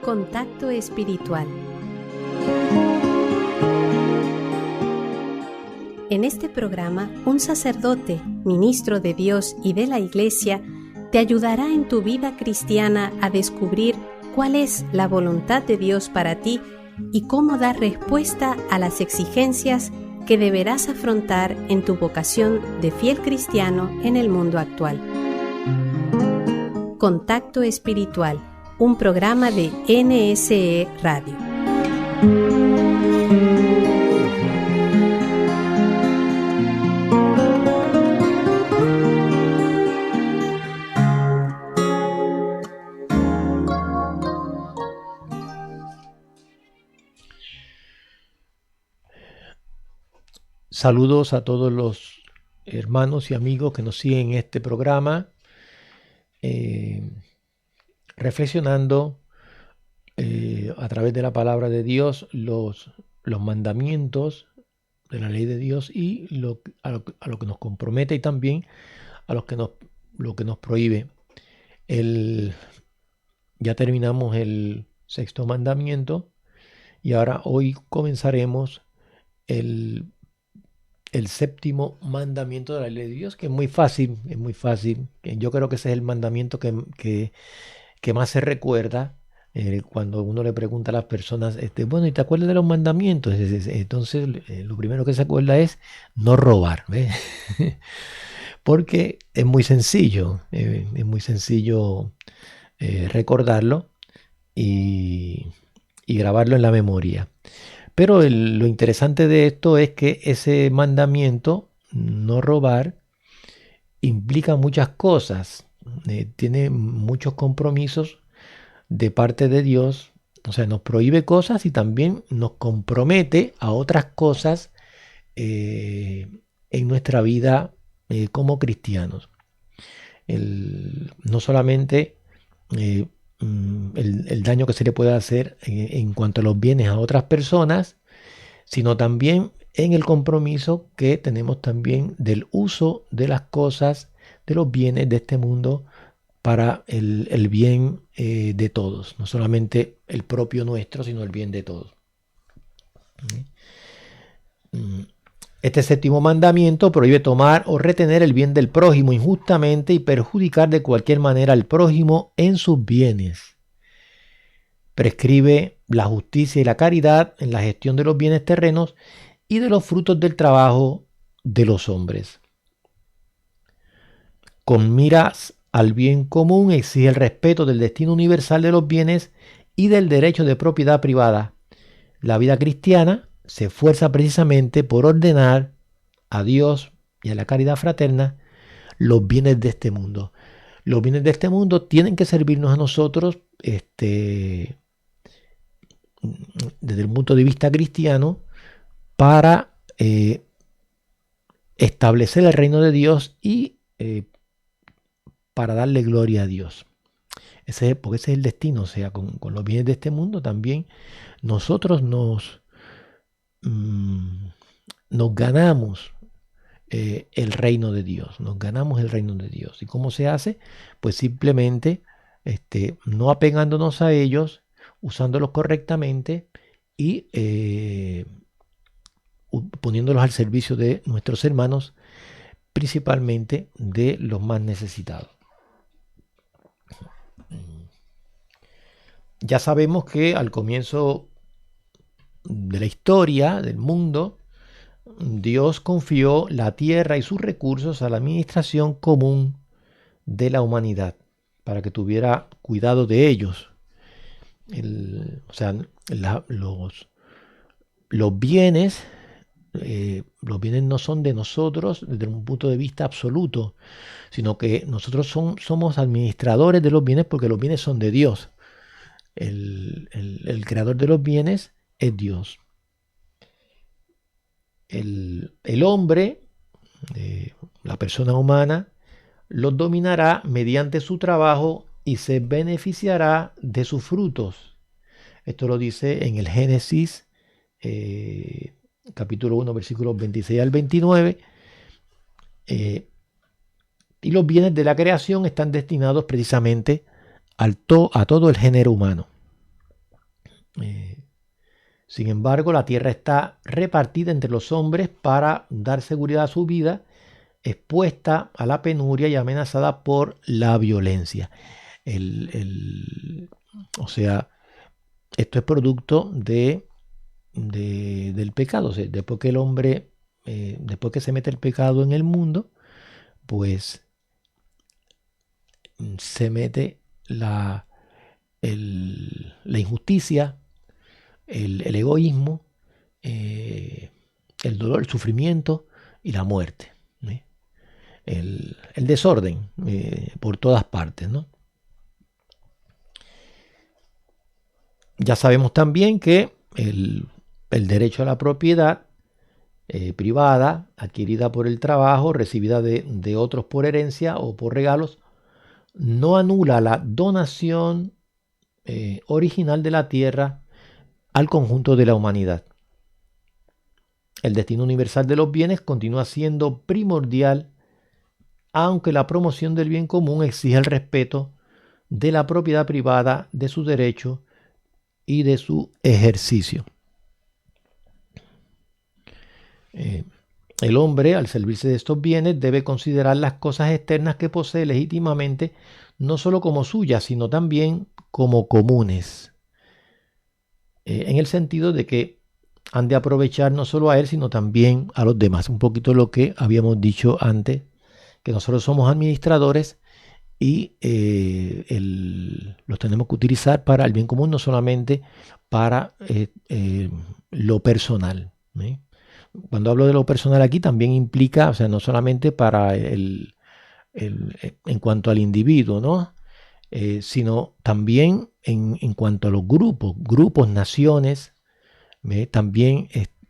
Contacto Espiritual. En este programa, un sacerdote, ministro de Dios y de la Iglesia, te ayudará en tu vida cristiana a descubrir cuál es la voluntad de Dios para ti y cómo dar respuesta a las exigencias que deberás afrontar en tu vocación de fiel cristiano en el mundo actual. Contacto Espiritual, un programa de NSE Radio. Saludos a todos los hermanos y amigos que nos siguen en este programa, reflexionando a través de la palabra de Dios los mandamientos de la ley de Dios y a lo que nos compromete y también a lo que nos prohíbe. Ya terminamos el sexto mandamiento y ahora hoy comenzaremos el séptimo mandamiento de la ley de Dios, que es muy fácil. Yo creo que ese es el mandamiento que más se recuerda cuando uno le pregunta a las personas, bueno, ¿y te acuerdas de los mandamientos? Entonces, lo primero que se acuerda es no robar, ¿ves? Porque es muy sencillo recordarlo y grabarlo en la memoria. Pero lo interesante de esto es que ese mandamiento, no robar, implica muchas cosas, tiene muchos compromisos de parte de Dios, o sea, nos prohíbe cosas y también nos compromete a otras cosas en nuestra vida como cristianos. No solamente el daño que se le puede hacer en cuanto a los bienes a otras personas, sino también en el compromiso que tenemos también del uso de las cosas, de los bienes de este mundo para el bien de todos, no solamente el propio nuestro, sino el bien de todos. Este séptimo mandamiento prohíbe tomar o retener el bien del prójimo injustamente y perjudicar de cualquier manera al prójimo en sus bienes. Prescribe la justicia y la caridad en la gestión de los bienes terrenos y de los frutos del trabajo de los hombres. Con miras al bien común exige el respeto del destino universal de los bienes y del derecho de propiedad privada. La vida cristiana se esfuerza precisamente por ordenar a Dios y a la caridad fraterna los bienes de este mundo. Los bienes de este mundo tienen que servirnos a nosotros desde el punto de vista cristiano para establecer el reino de Dios y para darle gloria a Dios. Porque ese es el destino, o sea, con los bienes de este mundo también nosotros nos ganamos el reino de Dios, ¿Y cómo se hace? Pues simplemente no apegándonos a ellos, usándolos correctamente y poniéndolos al servicio de nuestros hermanos, principalmente de los más necesitados. Ya sabemos que al comienzo de la historia del mundo, Dios confió la tierra y sus recursos a la administración común de la humanidad para que tuviera cuidado de ellos. Los bienes no son de nosotros desde un punto de vista absoluto, sino que nosotros somos administradores de los bienes porque los bienes son de Dios. El creador de los bienes es Dios. El hombre, la persona humana, los dominará mediante su trabajo y se beneficiará de sus frutos. Esto lo dice en el Génesis, capítulo 1, versículos 26 al 29. Y los bienes de la creación están destinados precisamente a todo el género humano. Sin embargo, la tierra está repartida entre los hombres para dar seguridad a su vida, expuesta a la penuria y amenazada por la violencia. O sea, esto es producto del pecado. O sea, después que el hombre, después que se mete el pecado en el mundo, pues se mete la injusticia, el egoísmo, el dolor, el sufrimiento y la muerte. El desorden por todas partes, ¿no? Ya sabemos también que el derecho a la propiedad privada, adquirida por el trabajo, recibida de otros por herencia o por regalos, no anula la donación original de la tierra al conjunto de la humanidad. El destino universal de los bienes continúa siendo primordial, aunque la promoción del bien común exige el respeto de la propiedad privada, de sus derechos y de su ejercicio. El hombre, al servirse de estos bienes, debe considerar las cosas externas que posee legítimamente no solo como suyas, sino también como comunes, en el sentido de que han de aprovechar no solo a él, sino también a los demás. Un poquito lo que habíamos dicho antes, que nosotros somos administradores y los tenemos que utilizar para el bien común, no solamente para lo personal. Cuando hablo de lo personal aquí también implica, o sea, no solamente para en cuanto al individuo, ¿no? Sino también en cuanto a los grupos, naciones. También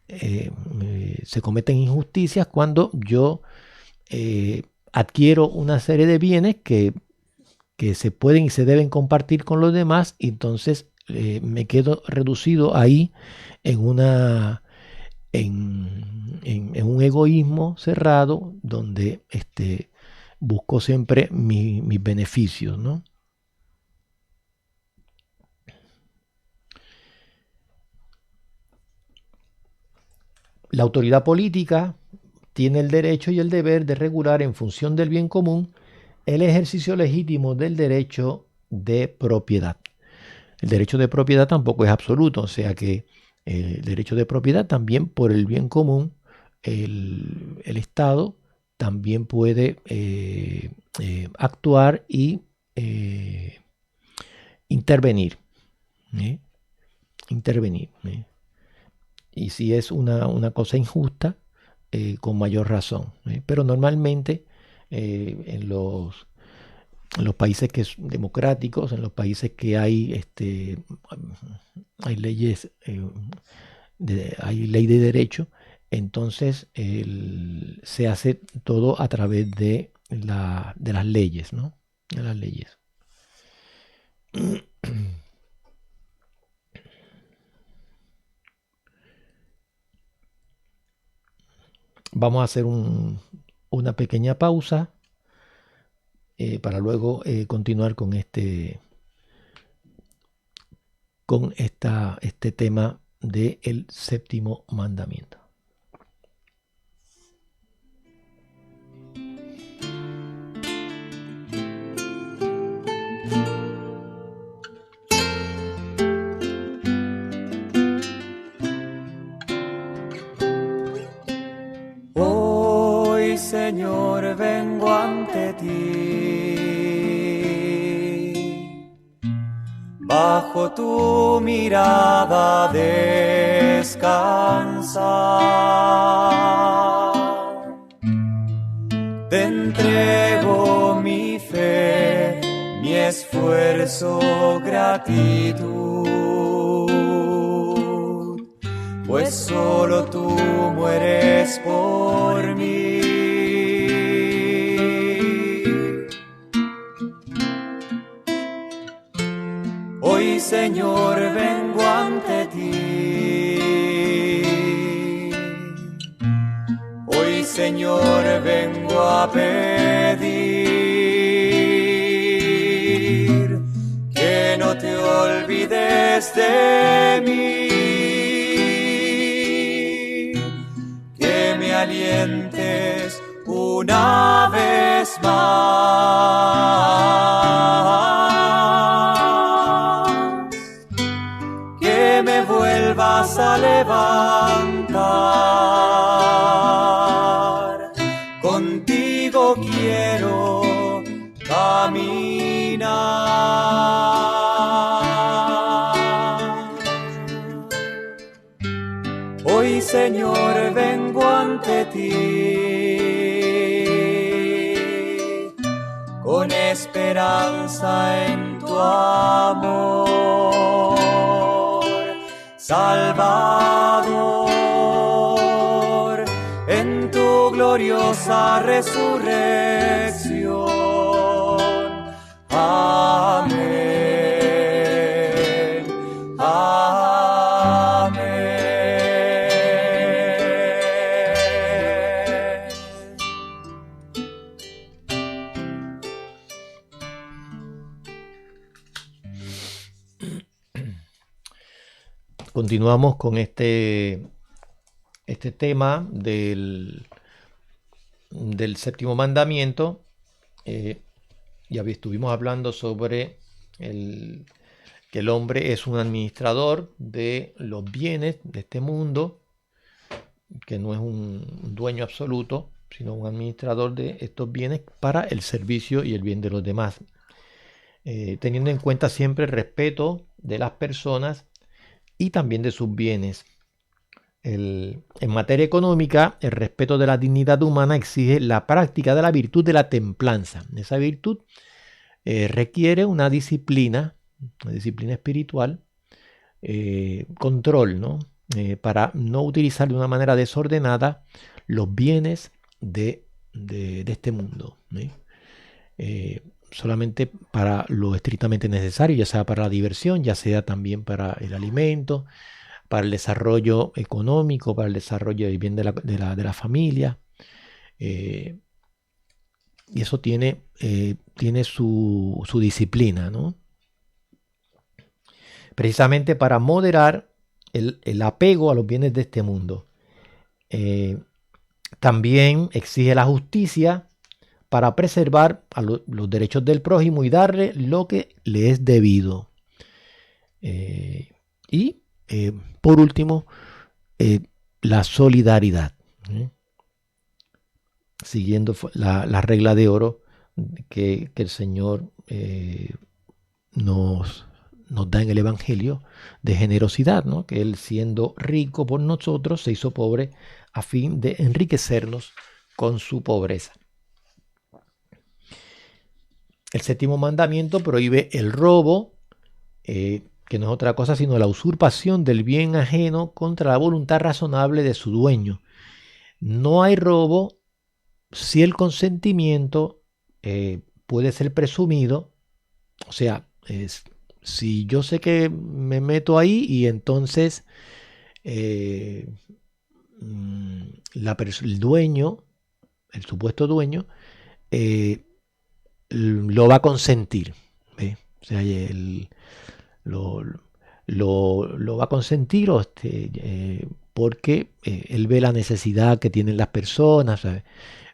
se cometen injusticias cuando yo adquiero una serie de bienes que se pueden y se deben compartir con los demás, y entonces me quedo reducido ahí en un egoísmo cerrado donde busco siempre mis beneficios, ¿no? La autoridad política tiene el derecho y el deber de regular en función del bien común el ejercicio legítimo del derecho de propiedad. El derecho de propiedad tampoco es absoluto, o sea que el derecho de propiedad también por el bien común, el Estado también puede actuar y intervenir. Y si es una cosa injusta, con mayor razón. Pero normalmente en los países que son democráticos, en los países que hay leyes, hay ley de derecho, entonces se hace todo a través de las leyes, ¿no? De las leyes. Vamos a hacer una pequeña pausa para luego continuar con este tema del séptimo mandamiento. Hoy, Señor, vengo ante ti, bajo tu mirada descansar. Te entrego mi fe, mi esfuerzo, gratitud, pues solo tú mueres por mí. Hoy, Señor, vengo ante ti. Hoy, Señor, vengo a pedir que no te olvides de mí, que me alientes una vez más, que me vuelvas a levantar. Contigo quiero caminar. Hoy, Señor, vengo ante ti con esperanza en tu amor, Salvador, en tu gloriosa resurrección. Amén, amén. Continuamos con este tema del séptimo mandamiento. Ya estuvimos hablando sobre que el hombre es un administrador de los bienes de este mundo, que no es un dueño absoluto, sino un administrador de estos bienes para el servicio y el bien de los demás, teniendo en cuenta siempre el respeto de las personas y también de sus bienes. En materia económica, el respeto de la dignidad humana exige la práctica de la virtud de la templanza. Esa virtud requiere una disciplina espiritual, control, ¿no? Para no utilizar de una manera desordenada los bienes de este mundo, ¿sí? Solamente para lo estrictamente necesario, ya sea para la diversión, ya sea también para el alimento, para el desarrollo económico, para el desarrollo del bien de la familia. Y eso tiene su disciplina, ¿no? Precisamente para moderar el apego a los bienes de este mundo. También exige la justicia para preservar los derechos del prójimo y darle lo que le es debido. Por último, la solidaridad, siguiendo la regla de oro que el Señor nos da en el Evangelio de generosidad, ¿no? Que Él, siendo rico por nosotros, se hizo pobre a fin de enriquecernos con su pobreza. El séptimo mandamiento prohíbe el robo, que no es otra cosa sino la usurpación del bien ajeno contra la voluntad razonable de su dueño. No hay robo si el consentimiento puede ser presumido, o sea, si yo sé que me meto ahí y entonces el dueño, el supuesto dueño, lo va a consentir, ¿ve? O sea, lo va a consentir porque él ve la necesidad que tienen las personas, ¿sabe?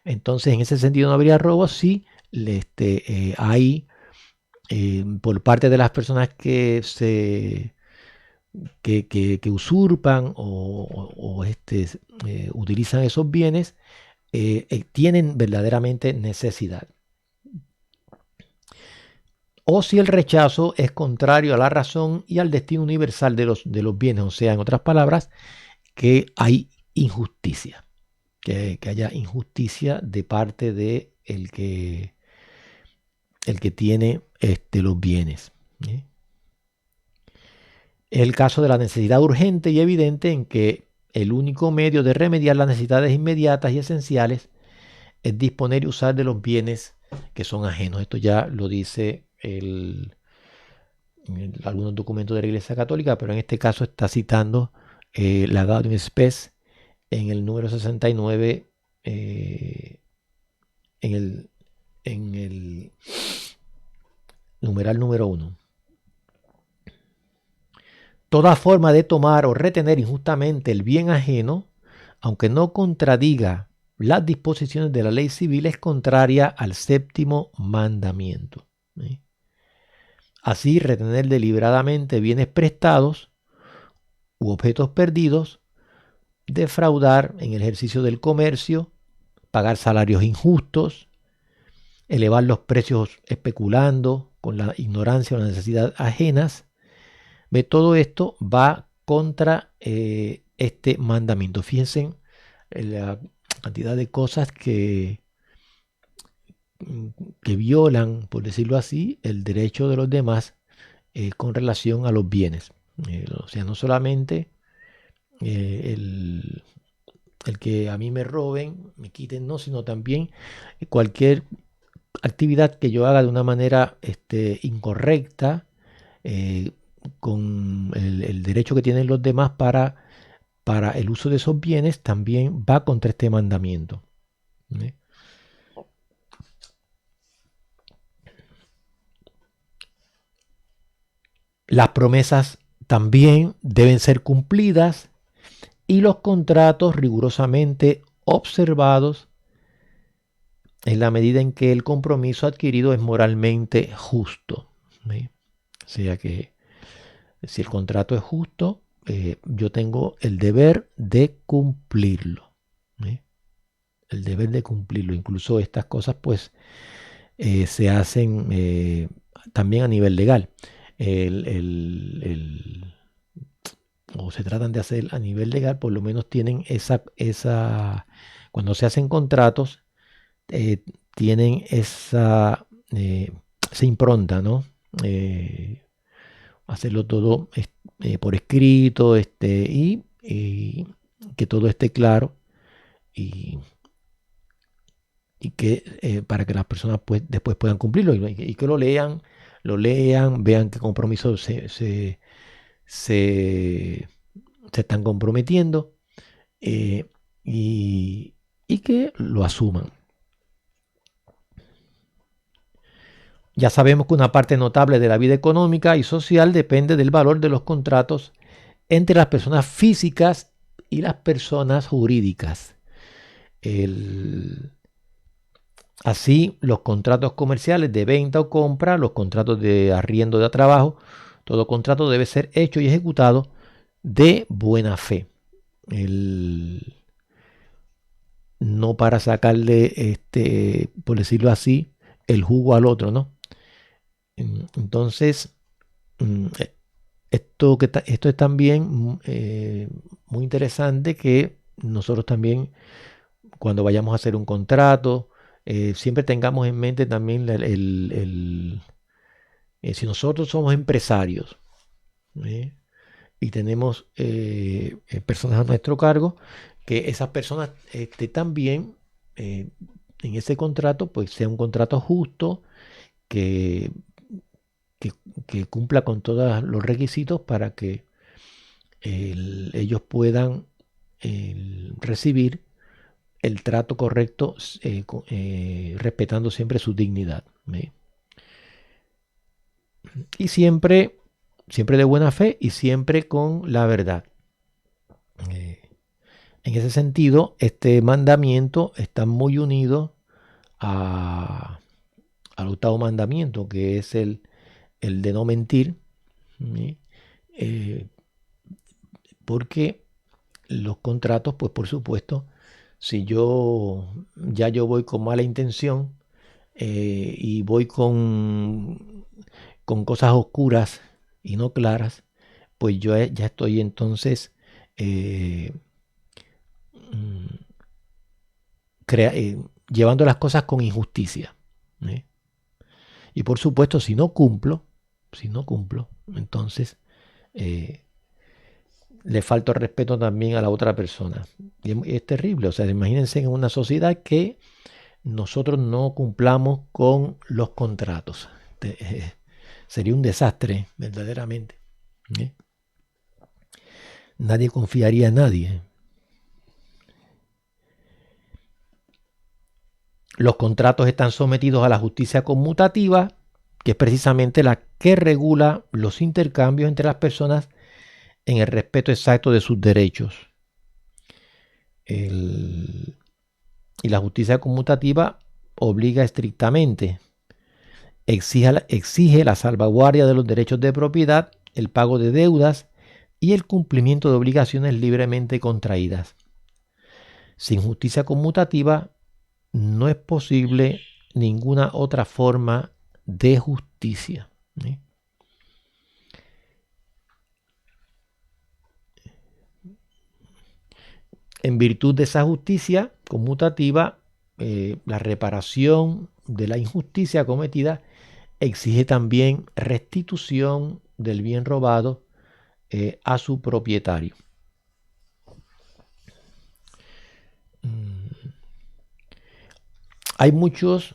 Entonces, en ese sentido no habría robo si hay por parte de las personas que usurpan o utilizan esos bienes, tienen verdaderamente necesidad. O si el rechazo es contrario a la razón y al destino universal de los bienes, o sea, en otras palabras, que hay injusticia, que haya injusticia de parte de el que tiene los bienes. Es el caso de la necesidad urgente y evidente en que el único medio de remediar las necesidades inmediatas y esenciales es disponer y usar de los bienes que son ajenos. Esto ya lo dice algunos documentos de la Iglesia Católica, pero en este caso está citando la Gaudium Spes en el número 69, en el numeral número 1. Toda forma de tomar o retener injustamente el bien ajeno, aunque no contradiga las disposiciones de la ley civil, es contraria al séptimo mandamiento. Así, retener deliberadamente bienes prestados u objetos perdidos, defraudar en el ejercicio del comercio, pagar salarios injustos, elevar los precios especulando con la ignorancia o la necesidad ajenas, todo esto va contra este mandamiento. Fíjense la cantidad de cosas que violan, por decirlo así, el derecho de los demás con relación a los bienes. O sea, no solamente el que a mí me roben, me quiten, no, sino también cualquier actividad que yo haga de una manera incorrecta, con el derecho que tienen los demás para el uso de esos bienes, también va contra este mandamiento. Las promesas también deben ser cumplidas y los contratos rigurosamente observados en la medida en que el compromiso adquirido es moralmente justo. O sea que si el contrato es justo, yo tengo el deber de cumplirlo. El deber de cumplirlo. Incluso estas cosas pues se hacen también a nivel legal. O se tratan de hacer a nivel legal, por lo menos tienen esa cuando se hacen contratos, tienen esa impronta, ¿no? Hacerlo todo por escrito, y que todo esté claro y que para que las personas pues después puedan cumplirlo y que lo lean, vean qué compromiso se están comprometiendo, y que lo asuman. Ya sabemos que una parte notable de la vida económica y social depende del valor de los contratos entre las personas físicas y las personas jurídicas. Así, los contratos comerciales de venta o compra, los contratos de arriendo de trabajo, todo contrato debe ser hecho y ejecutado de buena fe. No para sacarle, por decirlo así, el jugo al otro, ¿no? Entonces, esto es también muy interesante, que nosotros también, cuando vayamos a hacer un contrato, siempre tengamos en mente también si nosotros somos empresarios y tenemos personas a nuestro cargo, que esas personas también en ese contrato pues sea un contrato justo, que cumpla con todos los requisitos para que ellos puedan recibir el trato correcto, respetando siempre su dignidad. Y siempre de buena fe y siempre con la verdad. En ese sentido, este mandamiento está muy unido al octavo mandamiento, que es el de no mentir, porque los contratos, pues por supuesto, si yo voy con mala intención, y voy con cosas oscuras y no claras, pues yo ya estoy entonces llevando las cosas con injusticia. Y por supuesto, si no cumplo, entonces le falta respeto también a la otra persona. Y es terrible. O sea, imagínense en una sociedad que nosotros no cumplamos con los contratos. Sería un desastre, verdaderamente. Nadie confiaría en nadie. Los contratos están sometidos a la justicia conmutativa, que es precisamente la que regula los intercambios entre las personas en el respeto exacto de sus derechos. Y la justicia conmutativa obliga estrictamente, exige la salvaguardia de los derechos de propiedad, el pago de deudas y el cumplimiento de obligaciones libremente contraídas. Sin justicia conmutativa no es posible ninguna otra forma de justicia. ¿Sí? En virtud de esa justicia conmutativa, la reparación de la injusticia cometida exige también restitución del bien robado a su propietario. Hay muchas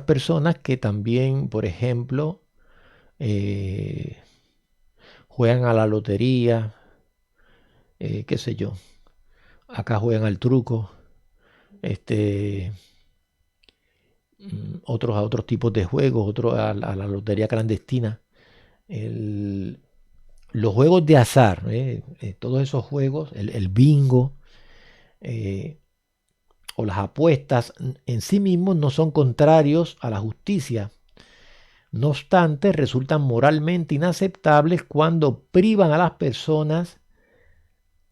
personas que también, por ejemplo, juegan a la lotería, qué sé yo. Acá juegan al truco, otros a otros tipos de juegos, otros a la lotería clandestina. Los juegos de azar, todos esos juegos, el bingo o las apuestas en sí mismos no son contrarios a la justicia. No obstante, resultan moralmente inaceptables cuando privan a las personas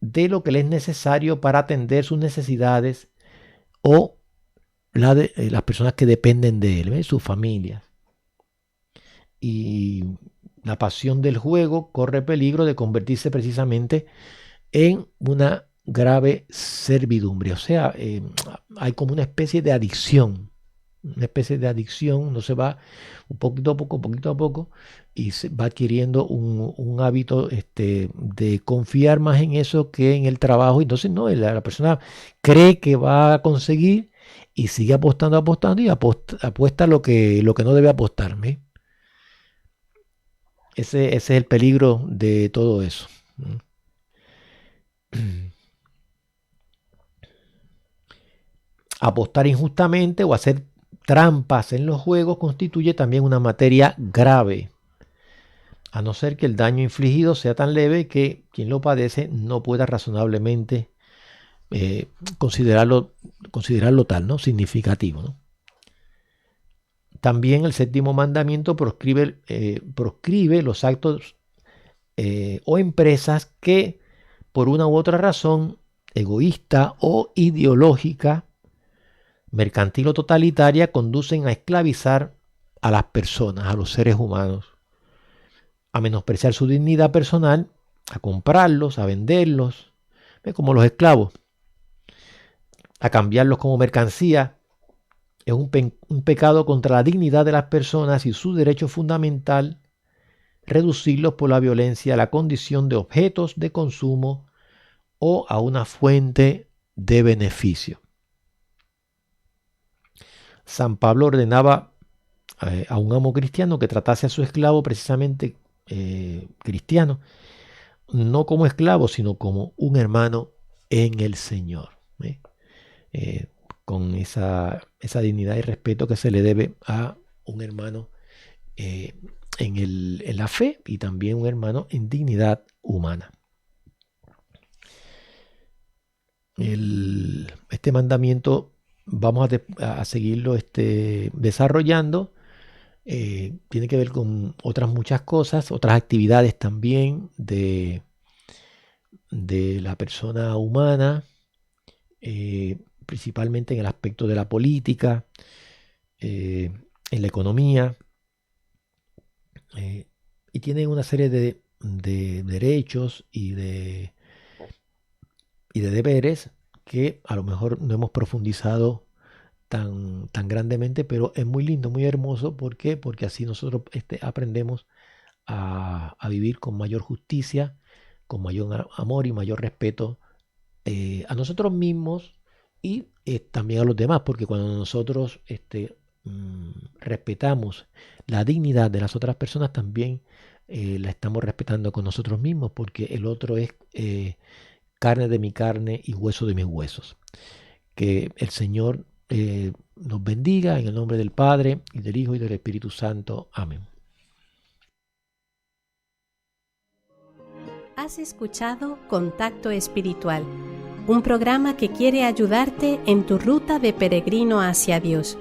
de lo que les es necesario para atender sus necesidades o las personas que dependen de él, sus familias. Y la pasión del juego corre peligro de convertirse precisamente en una grave servidumbre. O sea, hay como una especie de adicción. Uno se va poquito a poco, y se va adquiriendo un hábito de confiar más en eso que en el trabajo. Entonces, no, la persona cree que va a conseguir y sigue apostando y apuesta lo que no debe apostar. ¿Sí? Ese es el peligro de todo eso. Apostar injustamente o hacer trampas en los juegos constituye también una materia grave, a no ser que el daño infligido sea tan leve que quien lo padece no pueda razonablemente considerarlo tal, ¿no? Significativo, ¿no? También el séptimo mandamiento proscribe los actos o empresas que por una u otra razón egoísta o ideológica, mercantil o totalitaria, conducen a esclavizar a las personas, a los seres humanos, a menospreciar su dignidad personal, a comprarlos, a venderlos, como los esclavos, a cambiarlos como mercancía. Es un pecado contra la dignidad de las personas y su derecho fundamental reducirlos por la violencia a la condición de objetos de consumo o a una fuente de beneficio. San Pablo ordenaba a un amo cristiano que tratase a su esclavo precisamente cristiano, no como esclavo, sino como un hermano en el Señor, con esa dignidad y respeto que se le debe a un hermano en la fe y también un hermano en dignidad humana. Este mandamiento vamos a seguirlo desarrollando. Tiene que ver con otras muchas cosas, otras actividades también de la persona humana, principalmente en el aspecto de la política, en la economía, y tiene una serie de derechos y de deberes que a lo mejor no hemos profundizado tan grandemente, pero es muy lindo, muy hermoso. ¿Por qué? Porque así nosotros aprendemos a vivir con mayor justicia, con mayor amor y mayor respeto a nosotros mismos y también a los demás, porque cuando nosotros respetamos la dignidad de las otras personas, también la estamos respetando con nosotros mismos, porque el otro es carne de mi carne y hueso de mis huesos. Que el Señor nos bendiga en el nombre del Padre, y del Hijo, y del Espíritu Santo. Amén. Has escuchado Contacto Espiritual, un programa que quiere ayudarte en tu ruta de peregrino hacia Dios.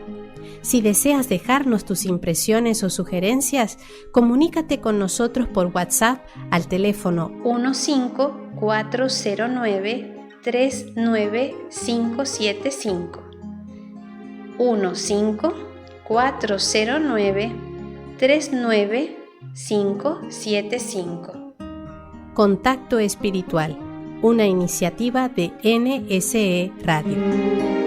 Si deseas dejarnos tus impresiones o sugerencias, comunícate con nosotros por WhatsApp al teléfono 15409-39575. 15409-39575. Contacto Espiritual, una iniciativa de NSE Radio.